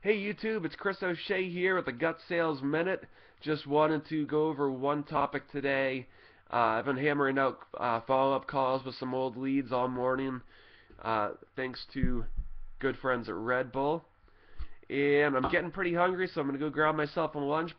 Hey YouTube, it's Chris O'Shea here with the Gut Sales Minute. Just wanted to go over one topic today. I've been hammering out follow-up calls with some old leads all morning, thanks to good friends at Red Bull. And I'm getting pretty hungry, so I'm going to go grab myself a lunch.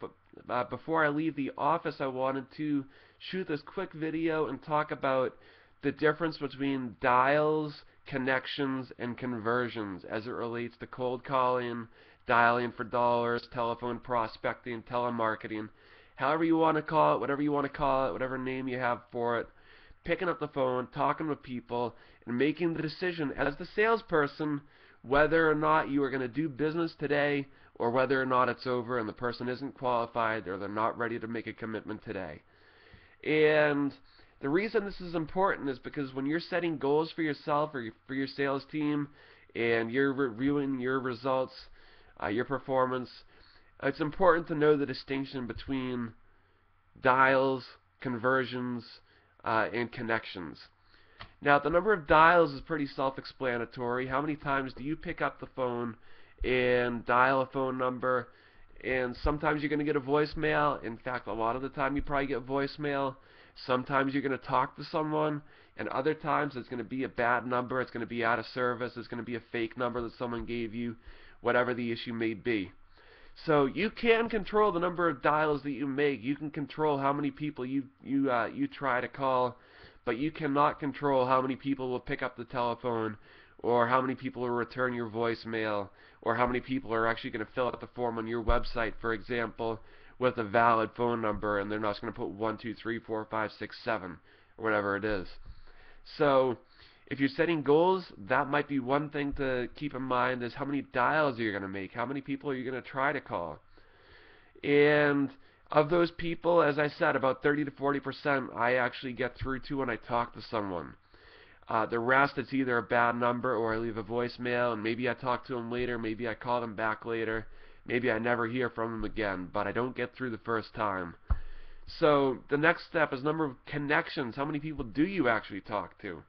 But before I leave the office, I wanted to shoot this quick video and talk about the difference between dials, connections, and conversions as it relates to cold calling, dialing for dollars, telephone prospecting, telemarketing, however you want to call it, whatever you want to call it, whatever name you have for it, picking up the phone, talking with people, and making the decision as the salesperson whether or not you are going to do business today or whether or not it's over and the person isn't qualified or they're not ready to make a commitment today. And the reason this is important is because when you're setting goals for yourself or for your sales team and you're reviewing your results, your performance, it's important to know the distinction between dials, conversions, and connections. Now, the number of dials is pretty self-explanatory. How many times do you pick up the phone and dial a phone number? And sometimes you're going to get a voicemail. In fact, a lot of the time you probably get voicemail. Sometimes you're going to talk to someone, and other times it's going to be a bad number. It's going to be out of service. It's going to be a fake number that someone gave you, whatever the issue may be. So you can control the number of dials that you make. You can control how many people you try to call, but you cannot control how many people will pick up the telephone, or how many people will return your voicemail, or how many people are actually going to fill out the form on your website, for example, with a valid phone number, and they're not going to put 1, 2, 3, 4, 5, 6, 7, or whatever it is. So if you're setting goals, that might be one thing to keep in mind, is how many dials are you going to make, how many people are you going to try to call. And of those people, as I said, about 30 to 40% I actually get through to when I talk to someone. The rest, it's either a bad number or I leave a voicemail, and maybe I talk to them later, maybe I call them back later, maybe I never hear from them again, but I don't get through the first time. So the next step is number of connections. How many people do you actually talk to?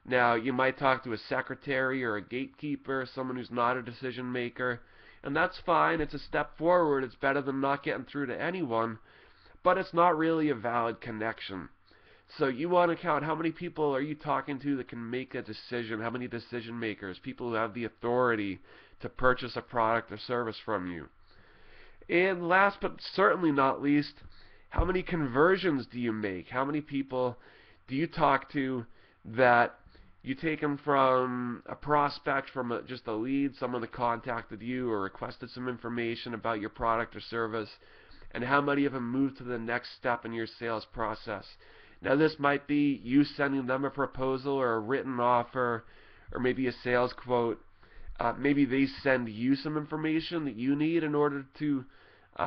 Now, you might talk to a secretary or a gatekeeper, someone who's not a decision maker, and that's fine. It's a step forward. It's better than not getting through to anyone, but it's not really a valid connection. So you want to count how many people are you talking to that can make a decision, how many decision makers, people who have the authority to purchase a product or service from you. And last but certainly not least, how many conversions do you make? How many people do you talk to that you take them from a prospect, from just a lead, someone that contacted you or requested some information about your product or service, and how many of them move to the next step in your sales process? Now, this might be you sending them a proposal or a written offer or maybe a sales quote. Maybe they send you some information that you need in order to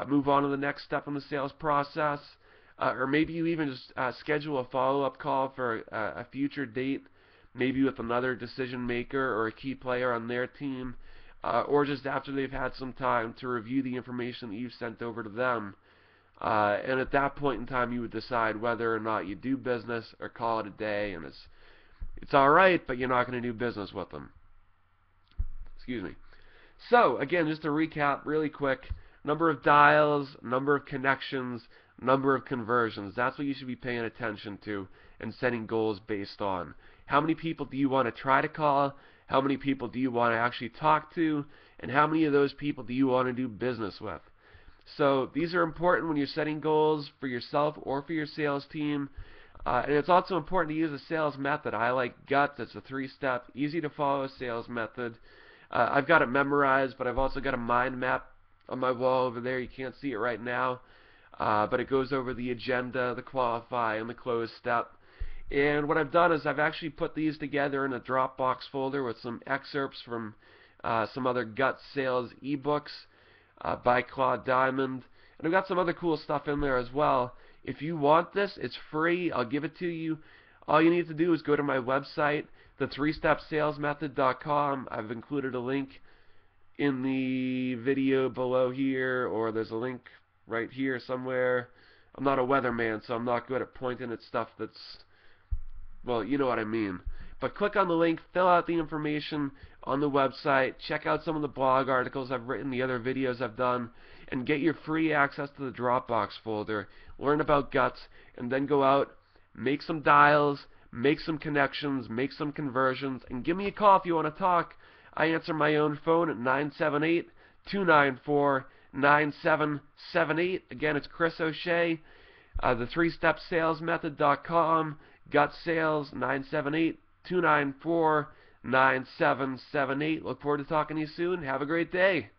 move on to the next step in the sales process. Or maybe you even just schedule a follow-up call for a future date, maybe with another decision maker or a key player on their team, or just after they've had some time to review the information that you've sent over to them. And at that point in time, you would decide whether or not you do business or call it a day, and it's all right, but you're not going to do business with them. Excuse me. So, again, just to recap really quick, number of dials, number of connections, number of conversions. That's what you should be paying attention to and setting goals based on. How many people do you want to try to call? How many people do you want to actually talk to? And how many of those people do you want to do business with? So these are important when you're setting goals for yourself or for your sales team. And it's also important to use a sales method. I like GUT. It's a 3-step, easy to follow sales method. I've got it memorized, but I've also got a mind map on my wall over there. You can't see it right now. But it goes over the agenda, the qualify, and the close step. And what I've done is I've actually put these together in a Dropbox folder with some excerpts from some other GUT sales ebooks by Claude Diamond. And I've got some other cool stuff in there as well. If you want this, it's free. I'll give it to you. All you need to do is go to my website, the3stepsalesmethod.com. I've included a link in the video below here, or there's a link right here somewhere. I'm not a weatherman, so I'm not good at pointing at stuff that's, well, you know what I mean. But click on the link, fill out the information. on the website. Check out some of the blog articles I've written, the other videos I've done, and get your free access to the Dropbox folder. Learn about guts, and then go out, make some dials, make some connections, make some conversions, and give me a call if you want to talk. I answer my own phone at 978-294-9778. Again, it's Chris O'Shea, the 3stepsalesmethod.com, gut sales, 978-294-9778. Look forward to talking to you soon. Have a great day.